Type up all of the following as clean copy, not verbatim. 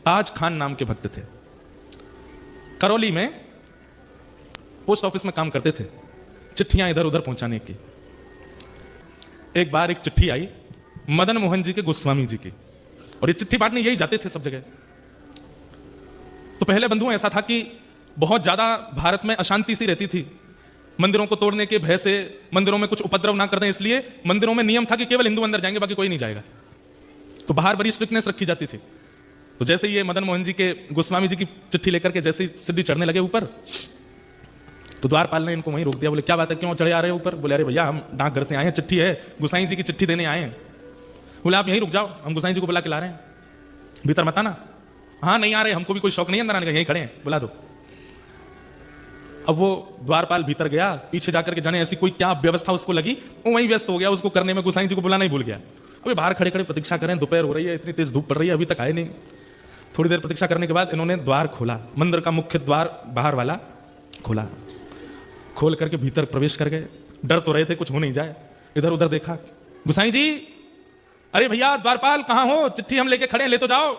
ताज खान नाम के भक्त थे। करौली में पोस्ट ऑफिस में काम करते थे, चिट्ठियां इधर उधर पहुंचाने की। एक बार एक चिट्ठी आई मदन मोहन जी के गोस्वामी जी की, और ये चिट्ठी बांटने यही जाते थे सब जगह। तो पहले बंधुओं ऐसा था कि बहुत ज्यादा भारत में अशांति सी रहती थी, मंदिरों को तोड़ने के भय से, मंदिरों में कुछ उपद्रव ना कर दें इसलिए मंदिरों में नियम था कि केवल हिंदू अंदर जाएंगे, बाकी कोई नहीं जाएगा। तो बाहर बड़ी स्ट्रिक्टनेस रखी जाती थी। तो जैसे ये मदन मोहन जी के गोस्वामी जी की चिट्ठी लेकर के जैसे सीढ़ी चढ़ने लगे ऊपर, तो द्वारपाल ने इनको वहीं रोक दिया। बोले क्या बात है, क्यों चढ़े आ रहे हो ऊपर? बोले अरे भैया हम डाकघर से आए हैं, चिट्ठी है, गोसाई जी की चिट्ठी देने आए हैं। बोले आप यहीं रुक जाओ, हम गोसाई जी को बुला के ला रहे हैं, भीतर मत आना। हाँ नहीं आ रहे, हमको भी कोई शौक नहीं है अंदर आने का, यहीं खड़े हैं, बुला दो। अब वो द्वारपाल भीतर गया, पीछे जाकर के जाने ऐसी कोई क्या व्यवस्था उसको लगी, वो वहीं व्यस्त हो गया उसको करने में, गोसाई जी को बुलाना ही भूल गया। अभी बाहर खड़े खड़े प्रतीक्षा करें, दोपहर हो रही है, इतनी तेज धूप पड़ रही है, अभी तक आए नहीं। थोड़ी देर प्रतीक्षा करने के बाद इन्होंने द्वार खोला, मंदिर का मुख्य द्वार बाहर वाला खोला। खोल करके भीतर प्रवेश कर गए। डर तो रहे थे कुछ हो नहीं जाए, इधर उधर देखा, गोसाई जी अरे भैया द्वारपाल कहां हो, चिट्ठी हम लेके खड़े हैं, ले तो जाओ।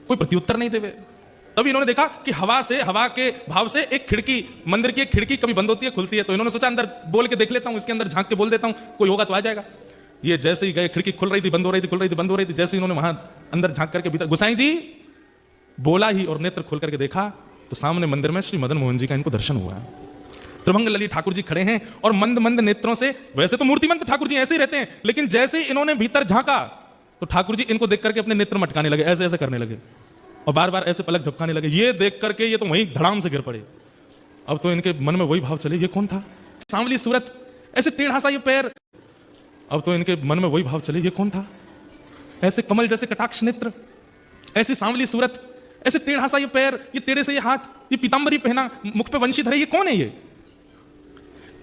कोई प्रत्युत्तर नहीं थे वे। तभी इन्होंने देखा कि हवा के भाव से एक खिड़की, मंदिर की एक खिड़की कभी बंद होती है खुलती है, तो इन्होंने सोचा अंदर बोल के देख लेता हूं, इसके अंदर झांक के बोल देता हूं, कोई होगा तो आ जाएगा। ये जैसे ही गए, खिड़की खुल रही थी, बंद हो रही थी, खुल रही थी, बंद हो रही थी। जैसे इन्होंने वहां अंदर झांक करके भीतर गोसाई जी बोला ही और नेत्र खोल करके देखा, तो सामने मंदिर में श्री मदन मोहन जी का इनको दर्शन हुआ। त्रिभंग ललित ठाकुर जी खड़े हैं और मंद मंद नेत्रों से, वैसे तो मूर्तिमंत ठाकुर जी ऐसे ही रहते हैं, लेकिन जैसे ही इन्होंने भीतर झांका तो ठाकुर जी इनको देख करके अपने नेत्र मटकाने लगे, ऐसे ऐसे करने लगे और बार बार ऐसे पलक झपकाने लगे। ये देख करके ये तो वहीं धड़ाम से गिर पड़े। अब तो इनके मन में वही भाव चले, ये कौन था, सांवली सूरत, ऐसे टेढ़ा सा ये पैर। अब तो इनके मन में वही भाव चले, ये कौन था, ऐसे कमल जैसे कटाक्ष नेत्र, ऐसी सांवली सूरत, ऐसे टेढ़ा सा ये पैर, ये टेढ़े से ये हाथ, ये पीतांबरी पहना, मुख पे वंशीधर है, ये कौन है ये?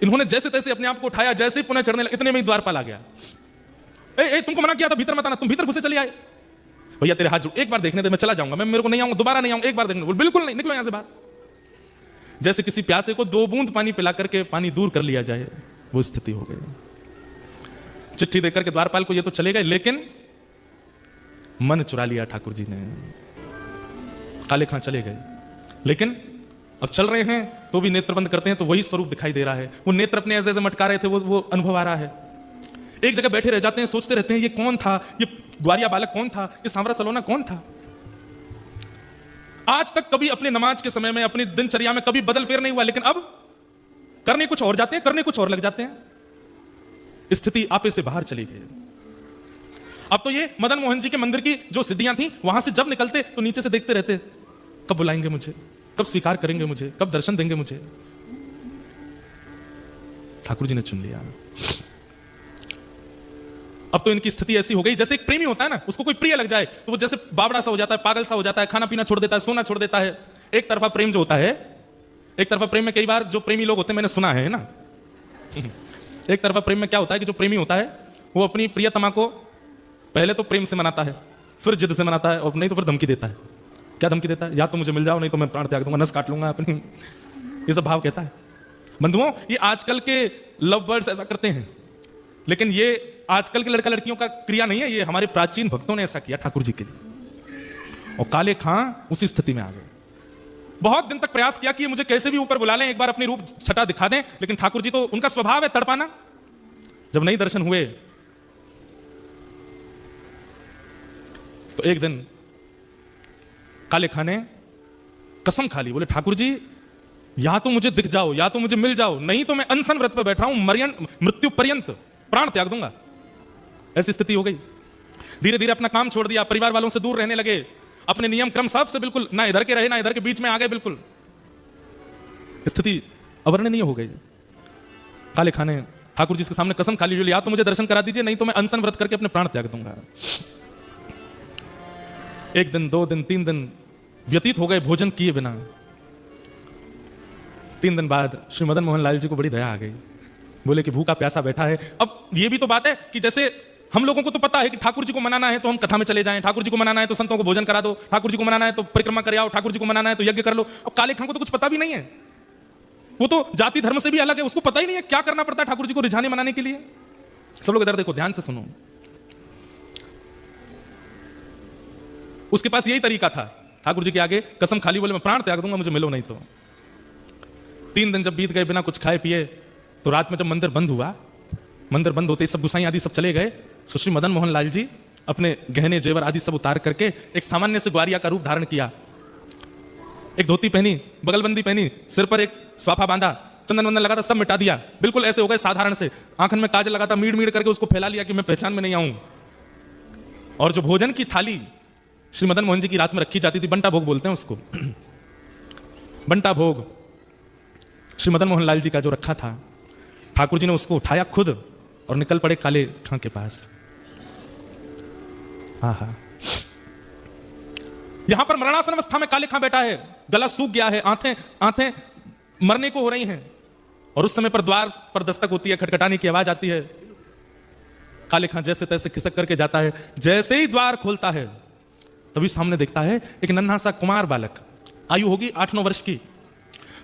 इन्होंने जैसे तैसे अपने आप को उठाया, जैसे ही पुनः चढ़ने लगे, इतने में ही द्वारपाल आ गया। ए, तुमको मना किया था भीतर मत आना, तुम भीतर घुसे चले आए। भैया तेरे हाथ जोड़, एक बार देखने दे, मैं चला जाऊंगा, मैं मेरे को नहीं आऊंगा, दोबारा नहीं आऊंगा, एक बार देखने। बोल बिल्कुल नहीं, निकलो यहां से बाहर। जैसे किसी प्यासे को 2 बूंद पानी पिला करके पानी दूर कर लिया जाए, वो स्थिति हो गई। चिट्ठी देकर के द्वारपाल को ये तो चले गए, लेकिन मन चुरा लिया ठाकुर जी ने। काले खां चले गए, लेकिन अब चल रहे हैं तो भी नेत्र बंद करते हैं तो वही स्वरूप दिखाई दे रहा है। वो नेत्र अपने ऐसे ऐसे मटका रहे थे, वो अनुभव आ रहा है। एक जगह बैठे रह जाते हैं, सोचते रहते हैं ये कौन था, ये ग्वारिया बालक कौन था, ये सांवरा सलोना कौन था। आज तक कभी अपने नमाज के समय में, अपनी दिनचर्या में कभी बदल फेर नहीं हुआ, लेकिन अब करने कुछ और जाते हैं, करने कुछ और लग जाते हैं। स्थिति आपे से बाहर चली गई। अब तो ये मदन मोहन जी के मंदिर की जो सीढ़ियां थी, वहां से जब निकलते तो नीचे से देखते रहते, कब बुलाएंगे मुझे, कब स्वीकार करेंगे मुझे, कब दर्शन देंगे मुझे। ठाकुर जी ने चुन लिया। अब तो इनकी स्थिति ऐसी हो गई, जैसे एक प्रेमी होता है ना, उसको कोई प्रिय लग जाए तो वो जैसे बावड़ा सा हो जाता है, पागल सा हो जाता है, खाना पीना छोड़ देता है, सोना छोड़ देता है। एक तरफा प्रेम जो होता है, एक तरफा प्रेम में कई बार जो प्रेमी लोग होते हैं, मैंने सुना है ना, एक तरफा प्रेम में क्या होता है कि जो प्रेमी होता है वो अपनी प्रियतमा को पहले तो प्रेम से मनाता है, फिर जिद से मनाता है, और नहीं तो फिर धमकी देता है। क्या धमकी देता है? या तो मुझे मिल जाओ, नहीं तो मैं प्राण त्याग दूंगा, नस काट लूंगा अपनी, ये सब भाव कहता है। बंधुओं, ये आजकल के लव बर्ड्स ऐसा करते हैं, लेकिन ये आजकल के लड़का लड़कियों का क्रिया नहीं है, ये हमारे प्राचीन भक्तों ने ऐसा किया ठाकुर जी के लिए। और काले खां उसी स्थिति में आ गए। बहुत दिन तक प्रयास किया कि मुझे कैसे भी ऊपर बुला लें, एक बार अपनी रूप छटा दिखा दें, लेकिन ठाकुर जी तो उनका स्वभाव है तड़पाना। जब नहीं दर्शन हुए तो एक दिन काले खां ने कसम खा ली, बोले ठाकुर जी या तो मुझे दिख जाओ, या तो मुझे मिल जाओ, नहीं तो मैं अनशन व्रत पर बैठा हूं, मृत्यु पर्यंत प्राण त्याग दूंगा। ऐसी स्थिति हो गई। धीरे धीरे अपना काम छोड़ दिया, परिवार वालों से दूर रहने लगे, अपने नियम क्रम सब से बिल्कुल ना इधर के रहे ना इधर के, बीच में आ गए बिल्कुल। स्थिति अवर्णनीय हो गई। काले खां ने ठाकुर जी के सामने कसम खा ली, या तो मुझे दर्शन करा दीजिए, नहीं तो मैं अनशन व्रत करके अपने प्राण त्याग दूंगा। एक दिन, 2 दिन, 3 दिन व्यतीत हो गए भोजन किए बिना। 3 दिन बाद श्री मदन मोहन लाल जी को बड़ी दया आ गई। बोले कि भूखा प्यासा बैठा है। अब ये भी तो बात है कि जैसे हम लोगों को तो पता है कि ठाकुर जी को मनाना है तो हम कथा में चले जाएं, ठाकुर जी को मनाना है तो संतों को भोजन करा दो, ठाकुर जी को मनाना है तो परिक्रमा कर आओ, ठाकुर जी को मनाना है तो यज्ञ कर लो। अब काले खां को तो कुछ पता भी नहीं है, वो तो जाति धर्म से भी अलग है, उसको पता ही नहीं है क्या करना पड़ता है ठाकुर जी को रिझाने मनाने के लिए। सब लोग इधर देखो, ध्यान से सुनो। उसके पास यही तरीका था, ठाकुर जी के आगे कसम खाली, बोले मैं प्राण त्याग दूंगा, मुझे मिलो नहीं तो। 3 दिन जब बीत गए बिना कुछ खाए पिए, तो रात में जब मंदिर बंद हुआ, मंदिर बंद होते ही सब गुसाई आदि सब चले गए, सुश्री मदन मोहन लाल जी अपने गहने जेवर आदि सब उतार करके एक सामान्य से ग्वारिया का रूप धारण किया। एक धोती पहनी, बगलबंदी पहनी, सिर पर एक स्वाफा बांधा, चंदन वंदन लगा था, सब मिटा दिया, बिल्कुल ऐसे हो गए साधारण से। आंखन में काजल लगा था, मीड़ मीड़ करके उसको फैला लिया कि मैं पहचान में नहीं आऊं। और जो भोजन की थाली श्री मदन मोहन जी की रात में रखी जाती थी, बंटा भोग बोलते हैं उसको, बंटा भोग श्री मदन मोहन लाल जी का जो रखा था, ठाकुर जी ने उसको उठाया खुद और निकल पड़े काले खां के पास। आहा, यहां पर मरणासन अवस्था में काले खां बैठा है, गला सूख गया है, आंखें मरने को हो रही हैं, और उस समय पर द्वार पर दस्तक होती है, खटखटाने की आवाज आती है। काले खां जैसे तैसे खिसक करके जाता है, जैसे ही द्वार खोलता है तभी सामने देखता है एक नन्हा सा कुमार बालक, आयु होगी 8-9 वर्ष की,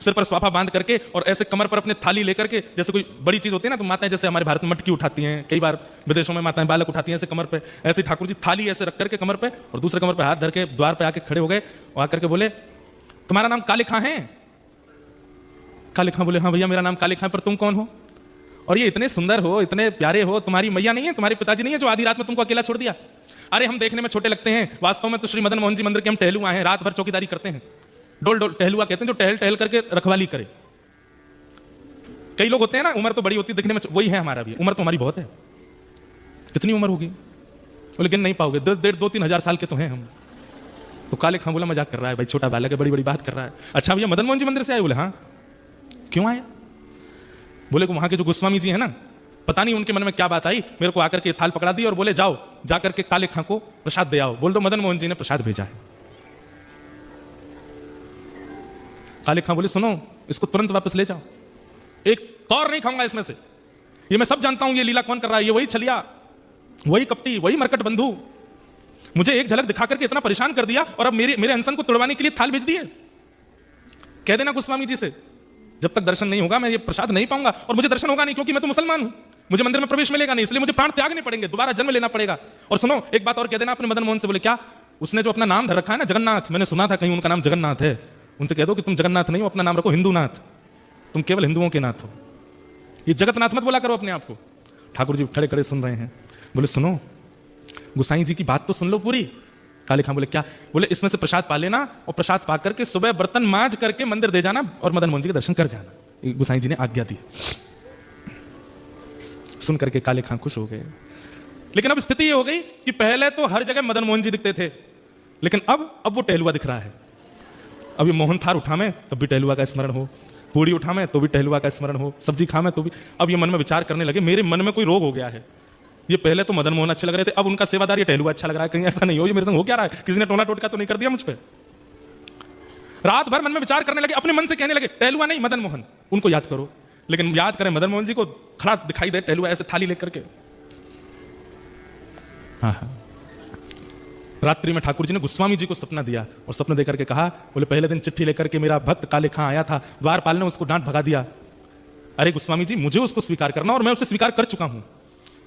सिर पर स्वाफा बांध करके और ऐसे कमर पर अपने थाली लेकर के, जैसे कोई बड़ी चीज होती है ना, तो माताएं जैसे हमारे भारत में मटकी उठाती हैं, कई बार विदेशों में माताएं बालक उठाती हैं ऐसे कमर पे, ऐसे ठाकुर जी थाली ऐसे रख करके कमर पे और दूसरे कमर पे हाथ धर के द्वार पे आके खड़े हो गए और आकर के बोले, तुम्हारा नाम काले खां है? काले खां बोले, हाँ भैया मेरा नाम काले खां, पर तुम कौन हो? और ये इतने सुंदर हो, इतने प्यारे हो, तुम्हारी मैया नहीं है, तुम्हारे पिताजी नहीं है जो आधी रात में तुमको अकेला छोड़ दिया? अरे हम देखने में छोटे लगते हैं, वास्तव में तो श्री मदन मोहन जी मंदिर के हम टहलुआ हैं, रात भर चौकीदारी करते हैं। डोल डोल टहलुआ कहते हैं जो टहल टहल करके रखवाली करे। कई लोग होते हैं ना, उम्र तो बड़ी होती है दिखने में, वही है हमारा भी, उम्र तो हमारी बहुत है। कितनी उम्र होगी? लेकिन नहीं पाओगे, 2-3 हजार साल के तो हैं हम। तो काले खां बोला मजाक कर रहा है भाई, छोटा बालक है, बड़ी बड़ी बात कर रहा है। अच्छा भैया मदन मोहन जी मंदिर से आए? बोले हाँ। क्यों आए? बोले को वहां के जो गोस्वामी जी है ना, पता नहीं उनके मन में क्या बात आई, मेरे को आकर के थाल पकड़ा दी और बोले जाओ जाकर के काले खां को प्रसाद दे आओ, बोल दो मदन मोहन जी ने प्रसाद भेजा है। काले खां बोले सुनो, इसको तुरंत वापस ले जाओ, एक कौर नहीं खाऊंगा इसमें से, ये मैं सब जानता हूं ये लीला कौन कर रहा है, ये वही छलिया, वही कपटी, वही मरकट बंधु, मुझे एक झलक दिखा करके इतना परेशान कर दिया और अब मेरे अनशन को तुड़वाने के लिए थाल भेज दिए। कह देना गोस्वामी जी से जब तक दर्शन नहीं होगा मैं ये प्रसाद नहीं पाऊंगा, और मुझे दर्शन होगा नहीं क्योंकि मैं तो मुसलमान हूं, मुझे मंदिर में प्रवेश मिलेगा नहीं, इसलिए मुझे प्राण त्यागने पड़ेंगे, दोबारा जन्म लेना पड़ेगा। और सुनो एक बात और कह देना अपने मदन मोहन से। बोले क्या? उसने जो अपना नाम धर रखा है ना जगन्नाथ, मैंने सुना था कहीं उनका नाम जगन्नाथ है, उनसे कह दो कि तुम जगन्नाथ नहीं हो, अपना नाम रखो हिंदूनाथ, तुम केवल हिंदुओं के नाथ हो, ये जगतनाथ मत बोला करो अपने आप को। ठाकुर जी खड़े खड़े सुन रहे हैं, बोले सुनो गुसाई जी की बात तो सुन लो पूरी। काले खां बोले क्या? बोले इसमें से प्रसाद पा लेना और प्रसाद पा करके सुबह बर्तन मांज करके मंदिर दे जाना और मदन मोहन जी के दर्शन कर जाना। गुसाई जी ने आज्ञा दी। सुन करके काले खां खुश हो गए। लेकिन अब स्थिति ये हो गई कि पहले तो हर जगह मदन मोहन जी दिखते थे, लेकिन अब वो टहलुआ दिख रहा है। अब ये मोहन थार उठा में तब भी टहलुआ का स्मरण हो, पूड़ी उठा में तो भी टहलुआ का स्मरण हो, सब्जी खा में तो भी। अब ये मन में विचार करने लगे मेरे मन में कोई रोग हो गया है, ये पहले तो मदन मोहन अच्छे लग रहे थे, अब उनका सेवादार ये टहलुआ अच्छा लग रहा है, कहीं ऐसा नहीं हो ये मेरे संग हो क्या रहा है, किसी ने टोना टोटका तो नहीं कर दिया मुझ पे। रात भर मन में विचार करने लगे, अपने मन से कहने लगे टहलुआ नहीं मदन मोहन, उनको याद करो। लेकिन याद करें मदन मोहन जी को खड़ा दिखाई दे टहलुआ ऐसे थाली लेकर के। रात्रि में ठाकुर जी ने गोस्वामी जी को सपना दिया और सपना देकर के कहा, बोले पहले दिन चिट्ठी लेकर के मेरा भक्त काले खां आया था, द्वारपाल ने उसको डांट भगा दिया। अरे गोस्वामी जी मुझे उसको स्वीकार करना और मैं उसे स्वीकार कर चुका हूं।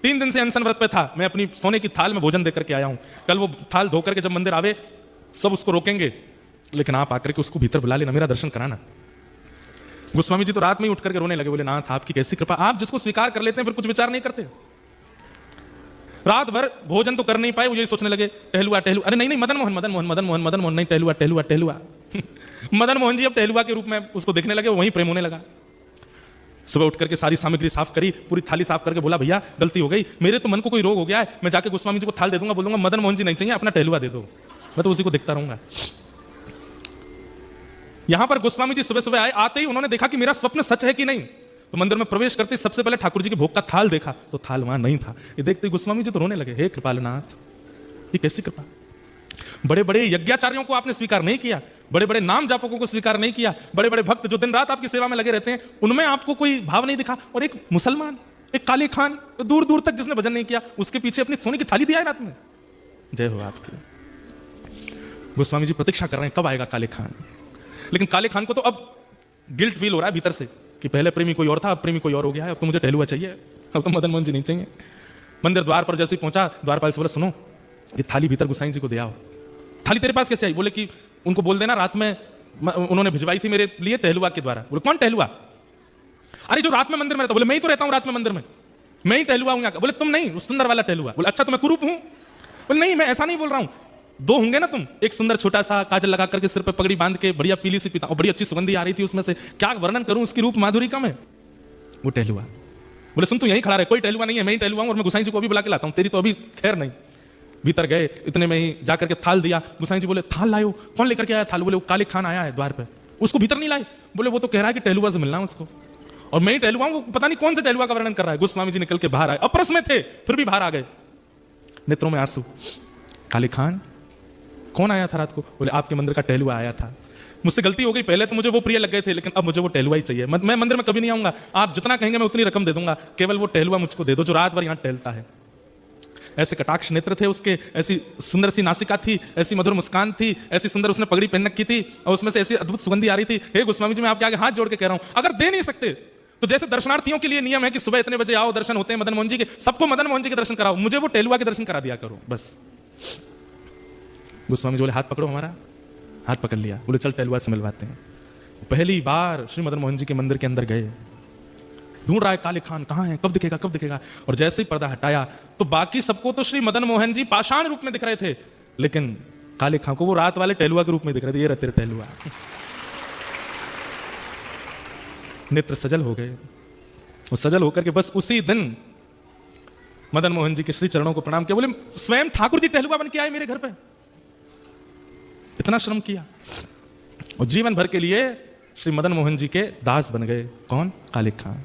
3 दिन से अनशन व्रत पे था, मैं अपनी सोने की थाल में भोजन देकर के आया हूं। कल वो थाल धोकर के जब मंदिर आवे सब उसको रोकेंगे, लेकिन आप आकर के उसको भीतर बुला लेना, मेरा दर्शन कराना। गोस्वामी जी तो रात में ही उठ करके रोने लगे, बोले नाथ आपकी कैसी कृपा, आप जिसको स्वीकार कर लेते हैं फिर कुछ विचार नहीं करते। रात भर भोजन तो कर नहीं पाए, वो यही सोचने लगे टहलुआ टहलुआ। अरे नहीं नहीं मदन मोहन मदन मोहन मदन मोहन मदन मोहन नहीं, टहलुआ टहलुआ टहलुआ। मदन मोहन जी अब टहलुआ के रूप में उसको देखने लगे, वहीं प्रेम होने लगा। सुबह उठ करके सारी सामग्री साफ करी, पूरी थाली साफ करके बोला भैया गलती हो गई, मेरे तो मन को कोई रोग हो गया है, मैं जाके गोस्वामी जी को थाल दे दूंगा, बोलूंगा मदन मोहन जी नहीं चाहिए, अपना टहलुआ दे दो, मैं तो उसी को देखता रहूंगा। यहां पर गोस्वामी जी सुबह सुबह आए, आते ही उन्होंने देखा कि मेरा स्वप्न सच है कि नहीं। तो मंदिर में प्रवेश करते सबसे पहले ठाकुर जी के भोग का थाल देखा तो थाल वहां नहीं था। ये देखते गोस्वामी जी तो रोने लगे, हे कृपालनाथ ये कैसी कृपा, बड़े बड़े यज्ञाचार्यों को आपने स्वीकार नहीं किया, बड़े बड़े नाम जापकों को स्वीकार नहीं किया, बड़े बड़े भक्त जो दिन रात आपकी सेवा में लगे रहते हैं उनमें आपको कोई भाव नहीं दिखा, और एक मुसलमान एक काले खान दूर दूर तक जिसने भजन नहीं किया उसके पीछे अपनी सोने की थाली दिया है रात में। जय हो आपकी। गोस्वामी जी प्रतीक्षा कर रहे हैं कब आएगा काले खान। लेकिन काले खान को तो अब गिल्ट फील हो रहा है भीतर से कि पहले प्रेमी कोई और था, अब प्रेमी कोई और हो गया है, अब तो मुझे टहलुआ चाहिए, अब तो मदन मोहन जी नहीं चाहिए। मंदिर द्वार पर जैसे ही पहुंचा, द्वारपाल से बोला सुनो ये थाली भीतर गोसाई जी को दे आओ। थाली तेरे पास कैसे आई? बोले कि उनको बोल देना रात में उन्होंने भिजवाई थी मेरे लिए टहलुआ के द्वारा। बोले कौन टहलुआ? अरे जो रात में मंदिर में रहता। बोले मैं ही तो रहता हूं रात में मंदिर में, मैं ही टहलुआ हूं यहाँ का। बोले तुम नहीं, उस सुंदर वाला टहलुआ। बोले अच्छा तो मैं कुरूप हूं? बोले नहीं मैं ऐसा नहीं बोल रहा हूं, दो होंगे ना तुम, एक सुंदर छोटा सा काजल लगा करके सिर पे पगड़ी बांध के बढ़िया पीली सी पीता और बड़ी अच्छी सुगंधी आ रही थी उसमें से, क्या वर्णन करूं उसकी रूप माधुरी का मैं, वो टहलुआ। बोले सुन तू यहीं खड़ा रहे, कोई टहलुआ नहीं है, मैं ही टहलुआ हूं और मैं गोसाई जी को अभी बुला के लाता हूं, तेरी तो अभी खैर नहीं। भीतर गए, इतने में ही जाकर के थाल दिया। गोसाई जी बोले थाल लायो? कौन लेकर के आया थाल? बोले वो कालिक खान आया है द्वार पे। उसको भीतर नहीं लाए? बोले वो तो कह रहा है कि टहलुआ से मिलना उसको, और मैं ही टहलुआ हूं, वो पता नहीं कौन से टहलुआ का वर्णन कर रहा है। गोस्वामी जी निकल के बाहर आए, अप्रस में थे फिर भी बाहर आ गए, नेत्रों में आंसू। कालिक खान कौन आया था रात को? बोले आपके मंदिर का टहलुआ आया था। मुझसे गलती हो गई, पहले तो मुझे वो प्रिय लग गए थे, लेकिन अब मुझे वो टहलुआ ही चाहिए। मैं मंदिर में कभी नहीं आऊंगा, आप जितना कहेंगे मैं उतनी रकम दे दूंगा, केवल वो टहलुआ मुझको दे दो जो रात भर यहाँ टहलता है। ऐसे कटाक्ष नेत्र थे उसके, ऐसी सुंदर सी नासिका थी, ऐसी मधुर मुस्कान थी, ऐसी सुंदर उसने पगड़ी पहन रखी थी और उसमें से ऐसी अद्भुत सुगंधी आ रही थी। हे गोस्वामी जी मैं आपके आगे हाथ जोड़ के कह रहा हूं, अगर दे नहीं सकते तो जैसे दर्शनार्थियों के लिए नियम है कि सुबह इतने बजे आओ, दर्शन होते हैं मदन मोहन जी के, सबको मदन मोहन जी के दर्शन कराओ, मुझे वो टहलुआ के दर्शन करा दिया करो बस। गोस्वामी जी बोले हाथ पकड़ो हमारा, हाथ पकड़ लिया। बोले चल टहलुआ से मिलवाते हैं। पहली बार श्री मदन मोहन जी के मंदिर के अंदर गए, ढूंढ रहा है कालिक खान कहां है, कब दिखेगा कब दिखेगा, और जैसे ही पर्दा हटाया तो बाकी सबको तो श्री मदन मोहन जी पाषाण रूप में दिख रहे थे, लेकिन कालिक खान को वो रात वाले टहलुआ के रूप में दिख रहे थे। ये रहते टहलुआ। नेत्र सजल हो गए, वो सजल होकर के बस उसी दिन मदन मोहन जी के श्री चरणों को प्रणाम किया। बोले स्वयं ठाकुर जी टहलुआ बन के आए मेरे घर पे, इतना श्रम किया और जीवन भर के लिए श्री मदन मोहन जी के दास बन गए। कौन? कालिक खान।